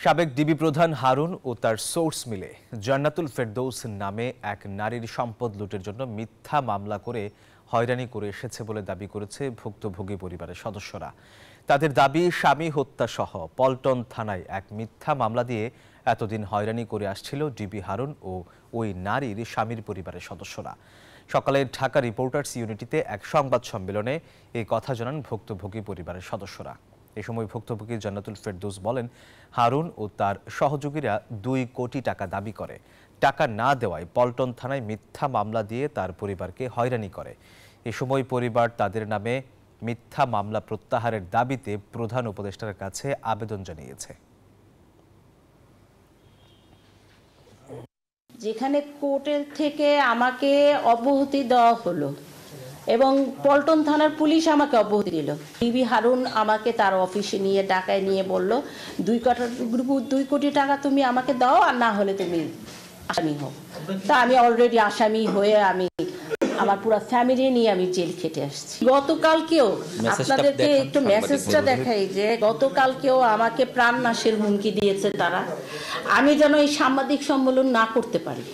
সাবেক ডিবি প্রধান হারুন ও তার সোর্স মিলে জান্নাতুল ফেরদৌস নামে এক নারীর সম্পদ লুটের জন্য মিথ্যা মামলা করে হয়রানি করে এসেছে বলে দাবি করেছে ভুক্তভোগী পরিবারের সদস্যরা। তাদের দাবি, স্বামী হত্যা সহ পল্টন থানায় এক মিথ্যা মামলা দিয়ে এতদিন হয়রানি করে আসছিল ডিবি হারুন ও ওই নারীর স্বামীর পরিবারের সদস্যরা। সকালে ঢাকা রিপোর্টার্স ইউনিটিতে এক সংবাদ সম্মেলনে এই কথা জানান ভুক্তভোগী পরিবারের সদস্যরা। এ সময় ভুক্তভোগী জান্নাতুল ফেরদৌস বলেন, হারুন ও তার সহযোগীরা 2 কোটি টাকা দাবি করে। টাকা না দেওয়ায় পল্টন থানায় মিথ্যা মামলা দিয়ে তার পরিবারকে হয়রানি করে। এ সময় পরিবার তাদের নামে মিথ্যা মামলা প্রত্যাহারের দাবিতে প্রধান উপদেষ্টার কাছে আবেদন জানিয়েছে। যেখানে কোর্টের থেকে আমাকে অব্যাহতি দেওয়া হলো এবং পল্টন থানার পুলিশ আমাকে অব্যাহতি দিল, ডিবি হারুন আমাকে তার অফিসে নিয়ে ঢাকায় নিয়ে বলল 2 কোটি টাকা তুমি আমাকে দাও, আর না হলে তুমি আসামি হও। তা আমি অলরেডি আসামি হয়ে আমি আমার পুরো ফ্যামিলি নিয়ে আমি জেল খেটে আসছি। গতকালকেও আপনাদেরকে একটু মেসেজটা দেখাই যে গতকালকেও আমাকে প্রাণনাশের হুমকি দিয়েছে তারা, আমি যেন এই সাংবাদিক সম্মেলন না করতে পারি।